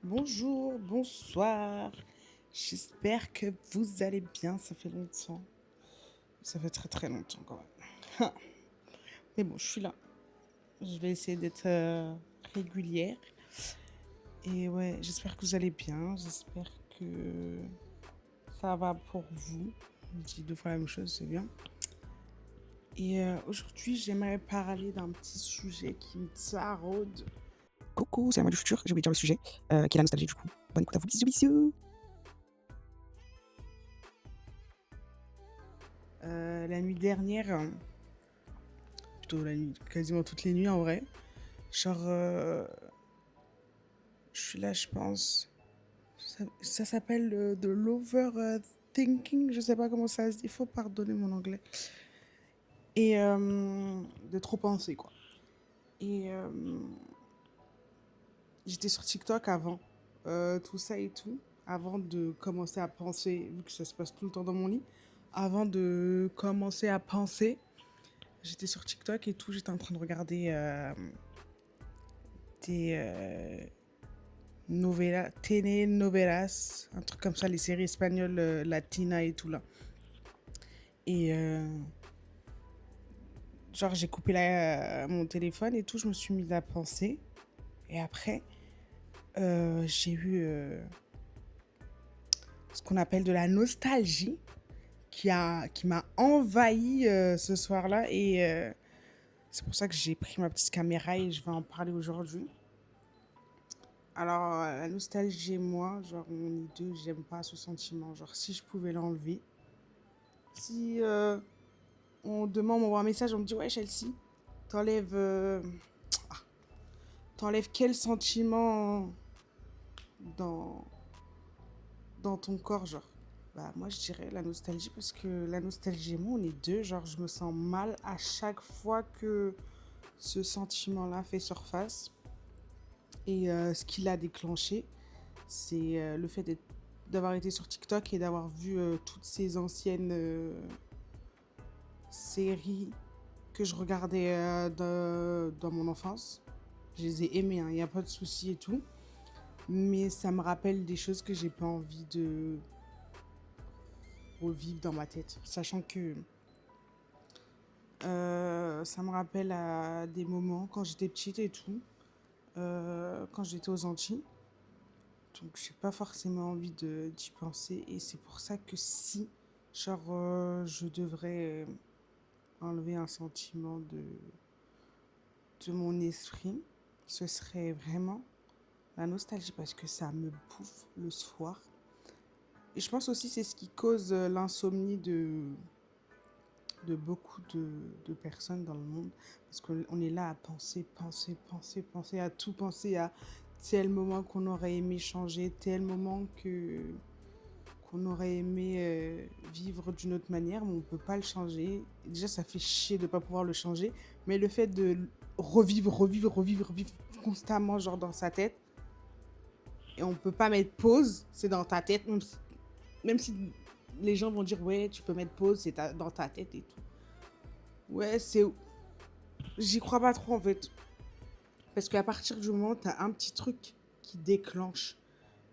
Bonjour, bonsoir. J'espère que vous allez bien. Ça fait longtemps. Ça fait très très longtemps quand même. Mais bon, je suis là. Je vais essayer d'être régulière. Et ouais, j'espère que vous allez bien. J'espère que ça va pour vous. Je dis deux fois la même chose, c'est bien. Et aujourd'hui, j'aimerais parler d'un petit sujet qui me taraude. Coucou, c'est la moi du futur. J'ai oublié de dire le sujet, qui est la nostalgie du coup. Bonne écoute à vous. Bisous, bisous. La nuit dernière, plutôt la nuit, quasiment toutes les nuits en vrai. Genre, je suis là, je pense. Ça s'appelle de l'overthinking, je sais pas comment ça se dit, il faut pardonner mon anglais. Et de trop penser, quoi. Et j'étais sur TikTok avant, tout ça et tout, avant de commencer à penser, vu que ça se passe tout le temps dans mon lit, avant de commencer à penser, j'étais sur TikTok et tout, j'étais en train de regarder des telenovelas, un truc comme ça, les séries espagnoles, latina et tout là. Et genre, j'ai coupé mon téléphone et tout, je me suis mise à penser. Et après, j'ai eu ce qu'on appelle de la nostalgie qui m'a envahi ce soir-là. Et c'est pour ça que j'ai pris ma petite caméra et je vais en parler aujourd'hui. Alors, la nostalgie et moi, genre, on est deux, j'aime pas ce sentiment. Genre, si je pouvais l'enlever, si demain on m'envoie un message, on me dit ouais Chelsea, t'enlèves t'enlèves quel sentiment dans, dans ton corps, genre. Bah moi je dirais la nostalgie parce que la nostalgie et moi on est deux, genre je me sens mal à chaque fois que ce sentiment-là fait surface. Et ce qui l'a déclenché, c'est le fait d'avoir été sur TikTok et d'avoir vu toutes ces anciennes séries que je regardais dans mon enfance. Je les ai aimées, il n'y a pas de souci et tout. Mais ça me rappelle des choses que j'ai pas envie de revivre dans ma tête. Sachant que ça me rappelle à des moments quand j'étais petite et tout. Quand j'étais aux Antilles. Donc j'ai pas forcément envie d'y penser. Et c'est pour ça que si, genre, je devrais enlever un sentiment de mon esprit, ce serait vraiment la nostalgie parce que ça me bouffe le soir. Et je pense aussi c'est ce qui cause l'insomnie de beaucoup de personnes dans le monde. Parce qu'on est là à penser, penser, penser, penser, à tout penser, à tel moment qu'on aurait aimé changer, tel moment qu'on aurait aimé vivre d'une autre manière, mais on ne peut pas le changer. Et déjà, ça fait chier de ne pas pouvoir le changer. Mais le fait de revivre, revivre, revivre, revivre constamment, genre dans sa tête, et on peut pas mettre pause, c'est dans ta tête, même si les gens vont dire ouais tu peux mettre pause, c'est dans ta tête et tout. Ouais, j'y crois pas trop en fait, parce qu'à partir du moment où t'as un petit truc qui déclenche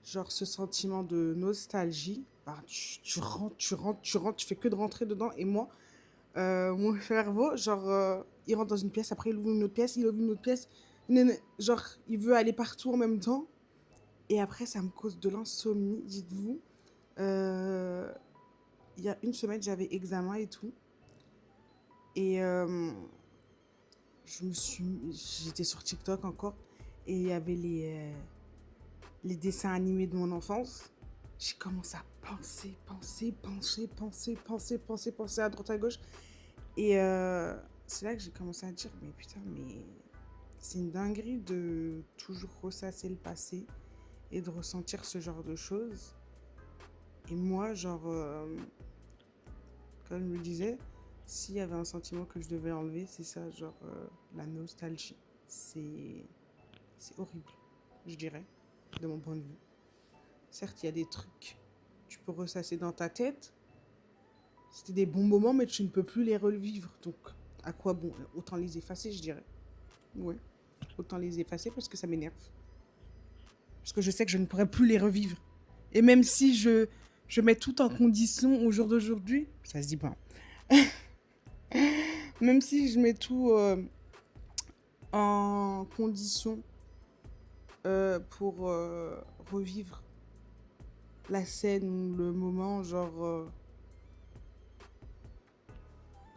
genre ce sentiment de nostalgie, bah, tu rentres, tu rentres, tu rentres, tu fais que de rentrer dedans. Et moi, mon cerveau, genre, il rentre dans une pièce, après il ouvre une autre pièce, il ouvre une autre pièce, genre, il veut aller partout en même temps. Et après, ça me cause de l'insomnie, dites-vous. Euh, il y a une semaine, j'avais examen et tout. Et j'étais sur TikTok encore. Et il y avait les dessins animés de mon enfance. J'ai commencé à penser, penser, penser, penser, penser, penser, penser à droite à gauche. Et c'est là que j'ai commencé à dire, mais putain, mais c'est une dinguerie de toujours ressasser le passé et de ressentir ce genre de choses. Et moi, genre, comme je me disais, s'il y avait un sentiment que je devais enlever, c'est ça, genre la nostalgie. C'est horrible, je dirais, de mon point de vue. Certes, il y a des trucs tu peux ressasser dans ta tête. C'était des bons moments, mais tu ne peux plus les revivre. Donc, à quoi bon? Autant les effacer, je dirais. Ouais, autant les effacer parce que ça m'énerve. Parce que je sais que je ne pourrai plus les revivre. Et même si je mets tout en condition au jour d'aujourd'hui, ça se dit pas. Même si je mets tout en condition pour revivre la scène ou le moment, genre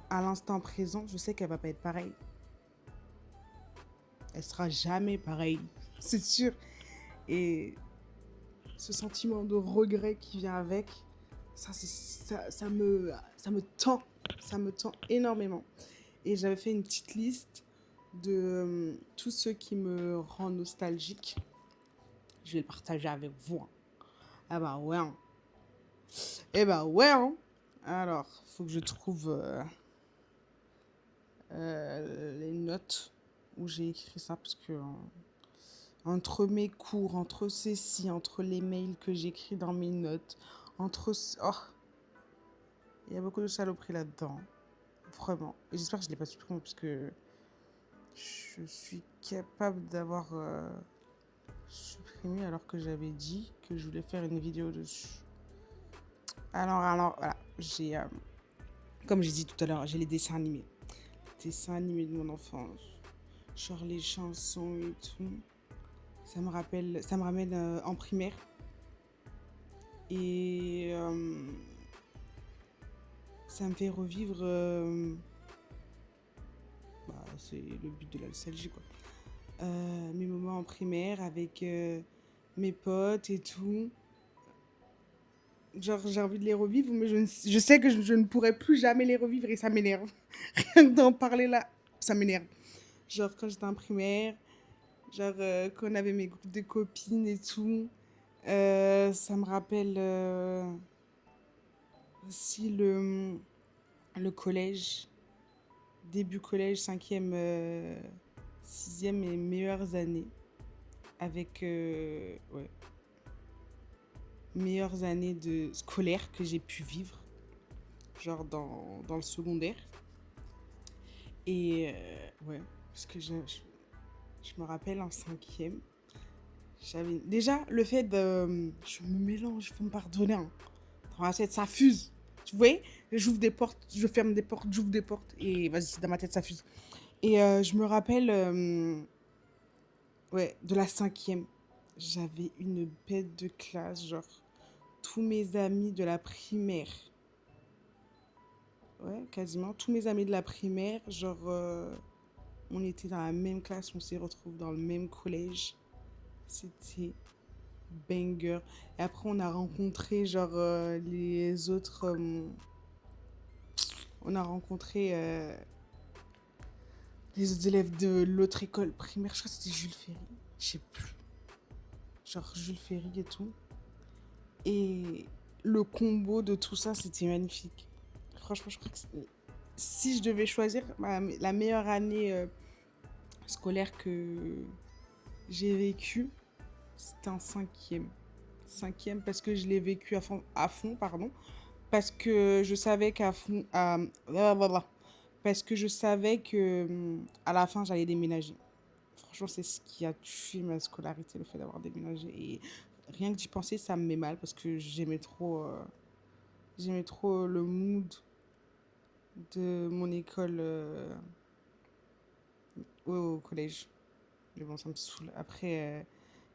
à l'instant présent, je sais qu'elle va pas être pareille. Elle sera jamais pareille, c'est sûr. Et ce sentiment de regret qui vient avec, ça me tend énormément. Et j'avais fait une petite liste de tous ceux qui me rendent nostalgique. Je vais le partager avec vous. Hein. Ah bah ouais. Hein. Eh bah ouais. Hein. Alors, faut que je trouve les notes où j'ai écrit ça parce que entre mes cours, entre ceci, entre les mails que j'écris dans mes notes, entre... Oh, il y a beaucoup de saloperies là-dedans. Vraiment. Et j'espère que je ne l'ai pas supprimé parce que je suis capable d'avoir supprimé alors que j'avais dit que je voulais faire une vidéo dessus. Alors, voilà. J'ai, comme j'ai dit tout à l'heure, j'ai les dessins animés. Les dessins animés de mon enfance. Genre les chansons et tout. Ça me ramène en primaire. Et ça me fait revivre... c'est le but de la nostalgie, quoi. Mes moments en primaire avec mes potes et tout. Genre, j'ai envie de les revivre, mais je sais que je ne pourrai plus jamais les revivre et ça m'énerve. Rien que d'en parler là, ça m'énerve. Genre, quand j'étais en primaire, genre, quand on avait mes groupes de copines et tout, ça me rappelle aussi le collège, début collège, 5e, 6e et meilleures années. Avec, ouais, meilleures années de scolaire que j'ai pu vivre, genre dans le secondaire. Et ouais, parce que je me rappelle en 5e, j'avais déjà le fait de... Je me mélange, il faut me pardonner. Hein. Dans ma tête, ça fuse. Tu vois, j'ouvre des portes, je ferme des portes, j'ouvre des portes. Et vas-y, dans ma tête, ça fuse. Et je me rappelle, ouais, de la 5e. J'avais une bête de classe, genre tous mes amis de la primaire. Ouais, quasiment. Tous mes amis de la primaire, genre, on était dans la même classe, on s'est retrouvés dans le même collège. C'était banger. Et après, on a rencontré, genre, les autres... on a rencontré les autres élèves de l'autre école primaire. Je crois que c'était Jules Ferry. Je sais plus. Genre, Jules Ferry et tout. Et le combo de tout ça, c'était magnifique. Franchement, je crois que si je devais choisir la meilleure année scolaire que j'ai vécue, c'était en 5e. 5e parce que je l'ai vécu à fond, pardon. Parce que je savais qu'à fond... parce que je savais que à la fin, j'allais déménager. Franchement, c'est ce qui a tué ma scolarité, le fait d'avoir déménagé. Et rien que d'y penser, ça me met mal parce que j'aimais trop le mood de mon école au collège. Mais bon, ça me saoule. Après,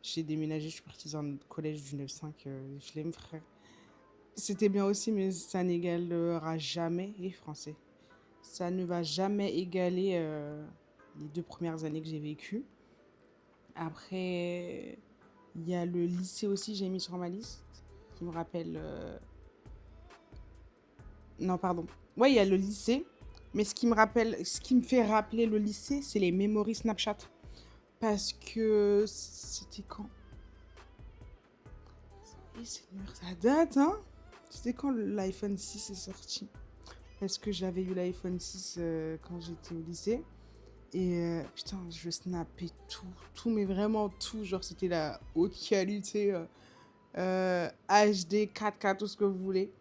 j'ai déménagé, je suis partie dans le collège du 9-5. Je l'aime, frère. C'était bien aussi, mais ça n'égalera jamais, et français, ça ne va jamais égaler les 2 premières années que j'ai vécues. Après, il y a le lycée aussi, j'ai mis sur ma liste, qui me rappelle... Non, pardon. Ouais, il y a le lycée, mais ce qui me fait rappeler le lycée, c'est les memories Snapchat. Parce que c'était quand? Eh, Seigneur, ça date, hein? C'était quand l'iPhone 6 est sorti? Parce que j'avais eu l'iPhone 6 quand j'étais au lycée. Et putain, je snappais tout, mais vraiment tout. Genre, c'était la haute qualité, HD, 4K, tout ce que vous voulez.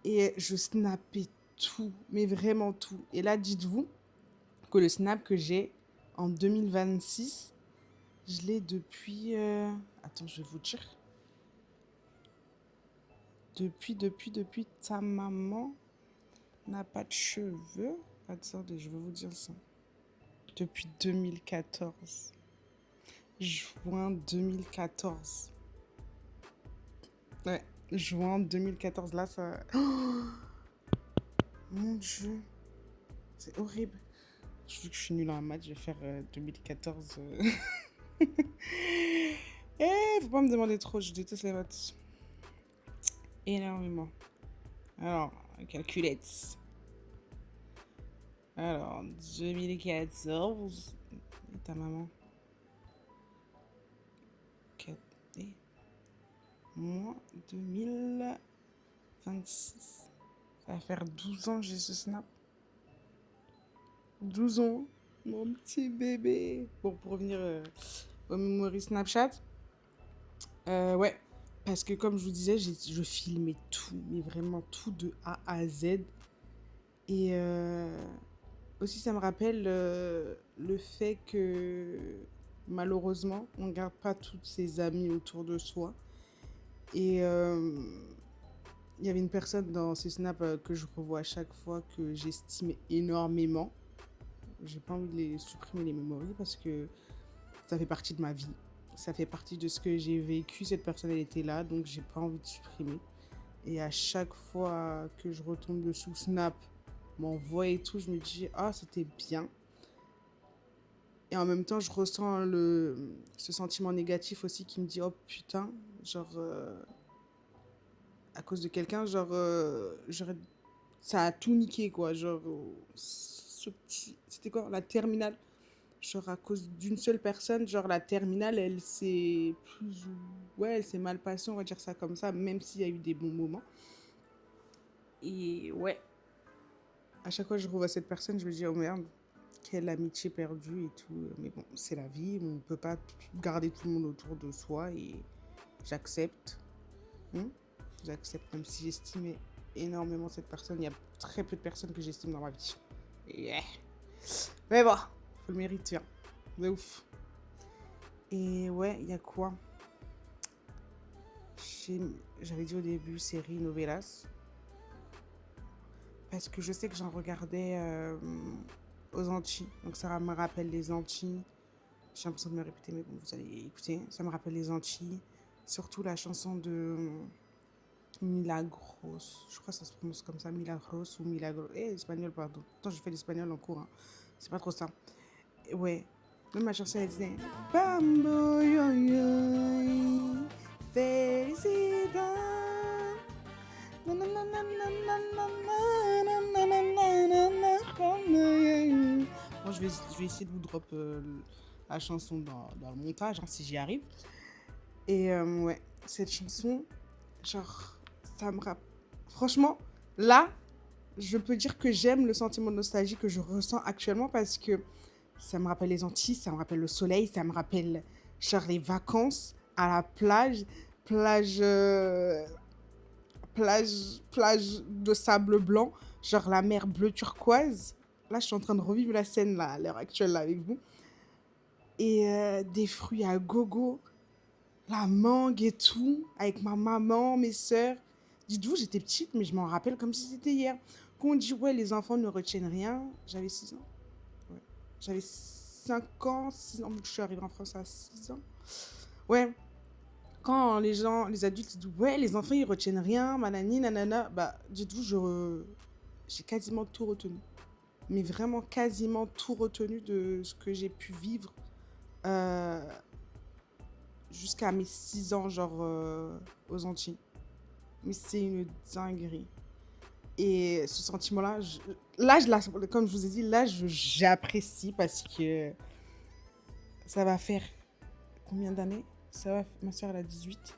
Et je snappais tout, mais vraiment tout. Et là, dites-vous que le snap que j'ai en 2026, Je l'ai depuis... Attends, je vais vous dire. Depuis, ta maman n'a pas de cheveux. Attendez, je vais vous dire ça. Depuis 2014. Juin 2014. Ouais, juin 2014. Là, ça... Oh, mon Dieu. C'est horrible. Je veux que je suis nulle en maths, je vais faire 2014. Faut pas me demander trop, je déteste les maths. Énormément. Alors, calculette. Alors, 2014. Et ta maman? 4 et moins 2026. Ça va faire 12 ans que j'ai ce snap. 12 ans, mon petit bébé. Bon, pour revenir aux memories Snapchat. Ouais, parce que comme je vous disais, je filmais tout, mais vraiment tout de A à Z. Et aussi, ça me rappelle le fait que malheureusement, on ne garde pas tous ses amis autour de soi. Et il y avait une personne dans ces snaps que je revois à chaque fois que j'estime énormément. J'ai pas envie de les supprimer les mémories parce que ça fait partie de ma vie. Ça fait partie de ce que j'ai vécu. Cette personne, elle était là, donc j'ai pas envie de supprimer. Et à chaque fois que je retombe dessous, Snap m'envoie et tout, je me dis, ah, c'était bien. Et en même temps, je ressens ce sentiment négatif aussi qui me dit, oh putain, genre, à cause de quelqu'un, genre, ça a tout niqué, quoi. Genre, c'était quoi, la terminale? Genre, à cause d'une seule personne, genre, la terminale, elle s'est plus ou... Ouais, elle s'est mal passée, on va dire ça comme ça, même s'il y a eu des bons moments. Et ouais, à chaque fois que je revois cette personne, je me dis, oh merde, quelle amitié perdue et tout. Mais bon, c'est la vie, on ne peut pas garder tout le monde autour de soi et j'accepte. J'accepte, même si j'estimais énormément cette personne. Il y a très peu de personnes que j'estime dans ma vie. Yeah. Mais bon, faut le mériter, hein. De ouf. Et ouais, il y a quoi? J'avais dit au début série novelas. Parce que je sais que j'en regardais aux Antilles. Donc ça me rappelle les Antilles. J'ai l'impression de me répéter, mais bon, vous allez écouter. Ça me rappelle les Antilles. Surtout la chanson de Milagros. Je crois que ça se prononce comme ça, Milagros ou Milagros. Espagnol, pardon. Pourtant, je fais l'espagnol en cours, hein. C'est pas trop ça. Et ouais. Même ma chanson, elle disait Bambo yo yo, felicidad. Bon, je vais essayer de vous drop la chanson dans le montage, hein, si j'y arrive. Et ouais, cette chanson, genre, ça me rappelle... Franchement, là, je peux dire que j'aime le sentiment de nostalgie que je ressens actuellement parce que ça me rappelle les Antilles, ça me rappelle le soleil, ça me rappelle genre les vacances à la plage, plage, plage de sable blanc, genre la mer bleu turquoise. Là, je suis en train de revivre la scène là, à l'heure actuelle là, avec vous. Et des fruits à gogo, la mangue et tout, avec ma maman, mes sœurs. Dites-vous, j'étais petite, mais je m'en rappelle comme si c'était hier. Quand on dit, ouais, les enfants ne retiennent rien, j'avais 6 ans. Ouais. J'avais 5 ans, 6 ans, je suis arrivée en France à 6 ans. Ouais, quand les adultes disent, ouais, les enfants, ils retiennent rien, manani, nanana, bah, dites-vous, j'ai quasiment tout retenu. Mais vraiment quasiment tout retenu de ce que j'ai pu vivre jusqu'à mes 6 ans, genre, aux Antilles. Mais c'est une dinguerie. Et ce sentiment-là, comme je vous ai dit, là, j'apprécie parce que ça va faire combien d'années? Ma soeur, elle a 18. Ça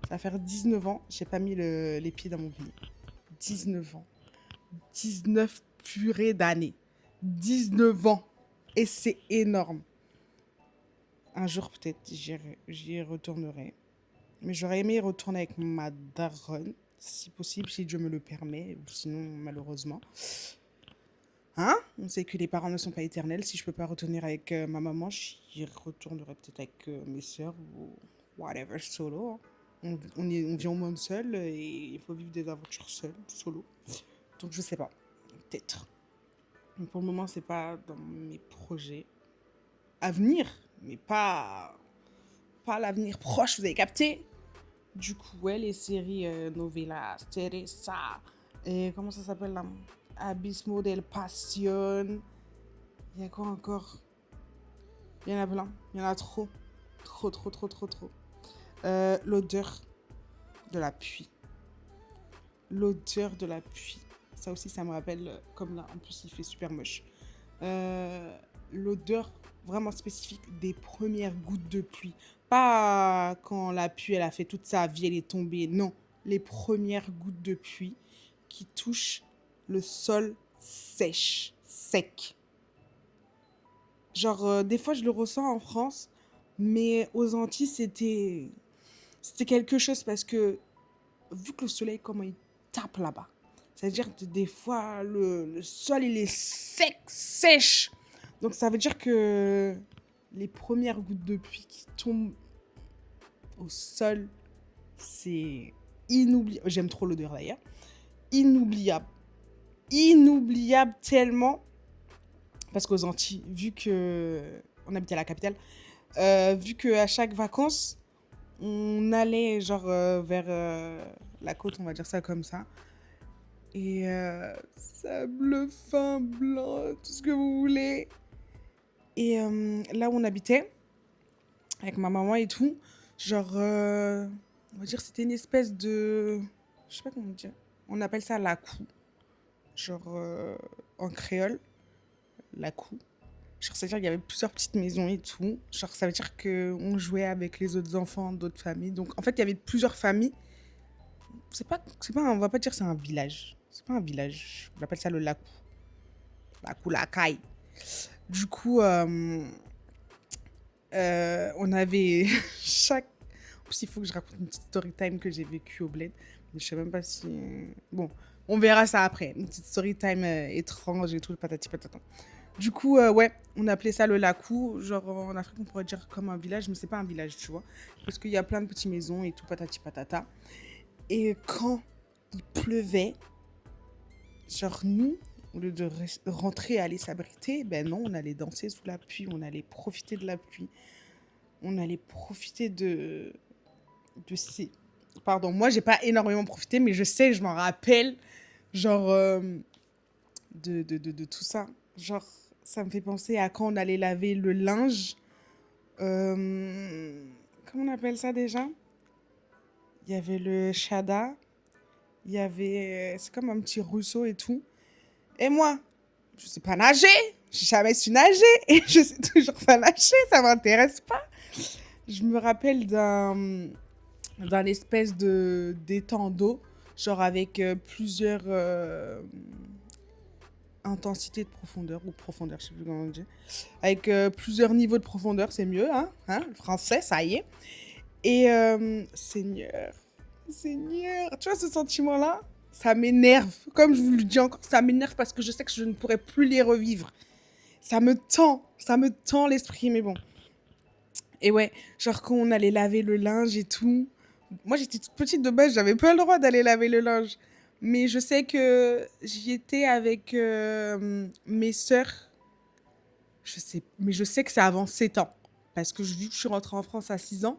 va faire 19 ans. J'ai pas mis les pieds dans mon pays. 19 ans. 19 purées d'années. 19 ans. Et c'est énorme. Un jour, peut-être, j'y retournerai. Mais j'aurais aimé y retourner avec ma daronne, si possible, si Dieu me le permet, ou sinon, malheureusement. Hein? On sait que les parents ne sont pas éternels. Si je peux pas retourner avec ma maman, j'y retournerai peut-être avec mes sœurs ou whatever, solo, hein. On vit au monde seul et il faut vivre des aventures seul, solo. Donc je sais pas, peut-être. Mais pour le moment, c'est pas dans mes projets à venir, mais pas l'avenir proche, vous avez capté? Du coup, ouais, les séries novelas, Teresa, et comment ça s'appelle là? Abismo del Passion. Il y a quoi encore? Il y en a plein, il y en a trop. Trop, trop, trop, trop, trop. L'odeur de la pluie. L'odeur de la pluie. Ça aussi, ça me rappelle, comme là, en plus, il fait super moche. Euh, L'odeur vraiment spécifique des premières gouttes de pluie. Pas quand la pluie, elle a fait toute sa vie, elle est tombée. Non, les premières gouttes de pluie qui touchent le sol sec. Genre, des fois, je le ressens en France, mais aux Antilles, c'était quelque chose parce que, vu que le soleil, comment il tape là-bas, c'est-à-dire que des fois, le sol, il est sèche. Donc, ça veut dire que les premières gouttes de pluie qui tombent au sol, c'est inoubliable. J'aime trop l'odeur d'ailleurs. Inoubliable. Inoubliable tellement. Parce qu'aux Antilles, vu que on habitait à la capitale, vu qu'à chaque vacances, on allait genre vers la côte, on va dire ça comme ça. Et sable fin, blanc, tout ce que vous voulez. Et là où on habitait, avec ma maman et tout, genre, on va dire c'était une espèce de... Je sais pas comment dire. On appelle ça la cour. Genre, en créole, la cour. Genre, c'est-à-dire qu'il y avait plusieurs petites maisons et tout. Genre, ça veut dire qu'on jouait avec les autres enfants d'autres familles. Donc, en fait, il y avait plusieurs familles. On va pas dire que c'est un village. C'est pas un village. On appelle ça le lacou. Lacou, la caille. Du coup, on avait chaque... En plus, il faut que je raconte une petite story time que j'ai vécue au bled. Mais je sais même pas si... Bon, on verra ça après. Une petite story time étrange et tout, patati patata. Du coup, ouais, on appelait ça le lacou. Genre, en Afrique, on pourrait dire comme un village, mais c'est pas un village, tu vois. Parce qu'il y a plein de petites maisons et tout, patati patata. Et quand il pleuvait, genre nous, au lieu de rentrer et aller s'abriter, ben non, on allait danser sous la pluie, on allait profiter de la pluie, on allait profiter de ces... Pardon, moi, j'ai pas énormément profité, mais je sais, je m'en rappelle, genre, de tout ça. Genre, ça me fait penser à quand on allait laver le linge. Comment on appelle ça déjà? Il y avait le Shada, il y avait... C'est comme un petit ruisseau et tout. Et moi, je sais pas nager. J'ai jamais su nager. Et je sais toujours pas nager. Ça m'intéresse pas. Je me rappelle d'un espèce de d'étang d'eau. Genre avec plusieurs intensités de profondeur. Ou profondeur, je sais plus comment on dit. Avec plusieurs niveaux de profondeur. C'est mieux, hein, le français, ça y est. Et Seigneur. Seigneur. Tu vois ce sentiment-là? Ça m'énerve. Comme je vous le dis encore, ça m'énerve parce que je sais que je ne pourrai plus les revivre. Ça me tend l'esprit, mais bon. Et ouais, genre quand on allait laver le linge et tout. Moi, j'étais toute petite de base, j'avais pas le droit d'aller laver le linge. Mais je sais que j'y étais avec mes sœurs. Mais je sais que c'est avant 7 ans. Parce que vu que je suis rentrée en France à 6 ans.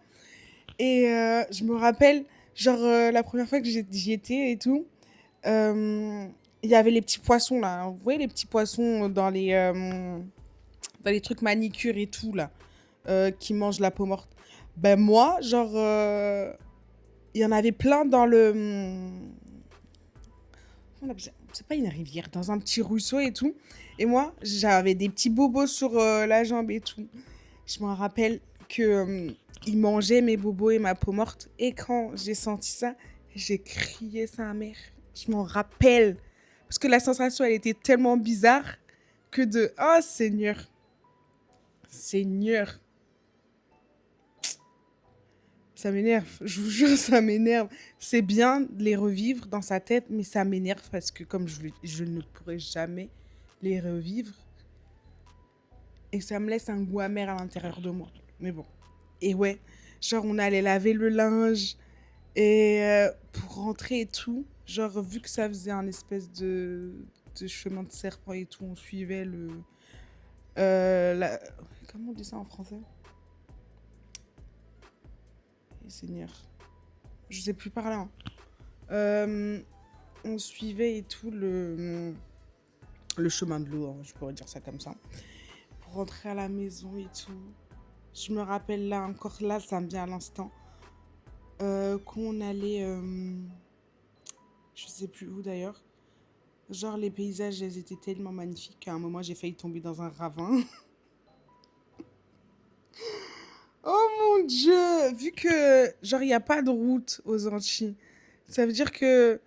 Et je me rappelle, genre, la première fois que j'y étais et tout, il y avait les petits poissons, là. Vous voyez les petits poissons dans les trucs manicures et tout, là, qui mangent la peau morte. Ben moi, genre, il y en avait plein dans le... C'est pas une rivière, dans un petit ruisseau et tout. Et moi, j'avais des petits bobos sur la jambe et tout. Je me rappelle que il mangeait mes bobos et ma peau morte. Et quand j'ai senti ça, j'ai crié sa mère. Je m'en rappelle. Parce que la sensation, elle était tellement bizarre que de... Oh Seigneur. Seigneur. Ça m'énerve. Je vous jure, ça m'énerve. C'est bien de les revivre dans sa tête, mais ça m'énerve parce que comme je ne pourrai jamais les revivre. Et ça me laisse un goût amer à l'intérieur de moi. Mais bon. Et ouais, genre on allait laver le linge et pour rentrer et tout, genre vu que ça faisait un espèce de chemin de serpent et tout, on suivait le... comment on dit ça en français? Seigneur. Je sais plus parler. Hein. On suivait et tout le chemin de l'eau, hein, je pourrais dire ça comme ça. Pour rentrer à la maison et tout. Je me rappelle là, encore là, ça me vient à l'instant. Qu'on allait... je sais plus où d'ailleurs. Genre les paysages, elles étaient tellement magnifiques qu'à un moment, j'ai failli tomber dans un ravin. Oh mon Dieu! Vu que, genre, il n'y a pas de route aux Antilles. Ça veut dire que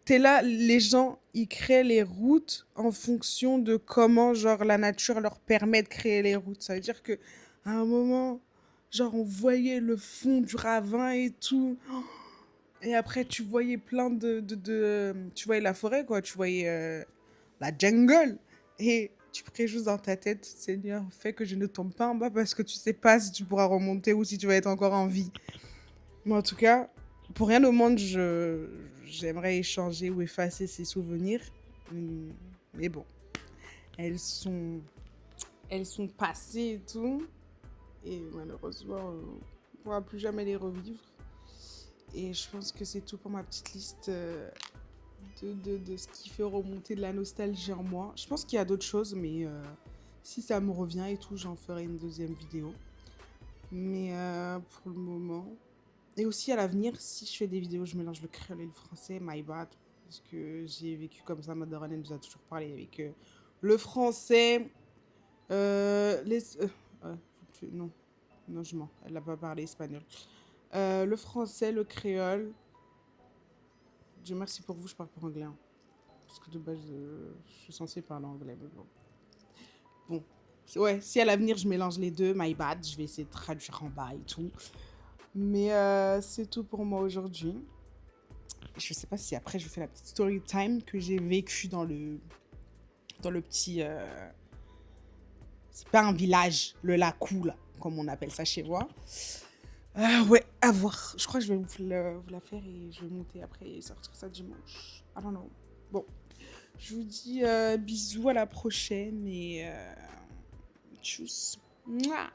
t'es là, les gens, ils créent les routes en fonction de comment, genre, la nature leur permet de créer les routes. Ça veut dire que à un moment, genre, on voyait le fond du ravin et tout. Et après, tu voyais plein tu voyais la forêt, quoi. Tu voyais la jungle. Et tu priais juste dans ta tête, Seigneur, fais que je ne tombe pas en bas parce que tu sais pas si tu pourras remonter ou si tu vas être encore en vie. Mais en tout cas, pour rien au monde, j'aimerais échanger ou effacer ces souvenirs. Mais bon, elles sont, elles sont passées et tout. Et malheureusement, on ne pourra plus jamais les revivre. Et je pense que c'est tout pour ma petite liste de ce qui fait remonter de la nostalgie en moi. Je pense qu'il y a d'autres choses, mais si ça me revient et tout, j'en ferai une deuxième vidéo. Mais pour le moment... Et aussi à l'avenir, si je fais des vidéos, je mélange le créole et le français, my bad. Parce que j'ai vécu comme ça, Madorane nous a toujours parlé avec le français. Non, non, je mens. Elle n'a pas parlé espagnol. Le français, le créole. Dieu merci pour vous, je parle pas anglais. Hein. Parce que de base, je suis censée parler anglais. Mais bon. Bon. Ouais, si à l'avenir je mélange les deux, my bad. Je vais essayer de traduire en bas et tout. Mais c'est tout pour moi aujourd'hui. Je sais pas si après je fais la petite story time que j'ai vécue dans le petit... c'est pas un village, le Lacou, là, comme on appelle ça chez moi. Ouais, à voir. Je crois que je vais vous la faire et je vais monter après et sortir ça dimanche. I don't know. Bon, je vous dis bisous, à la prochaine et tchuss. Mouah.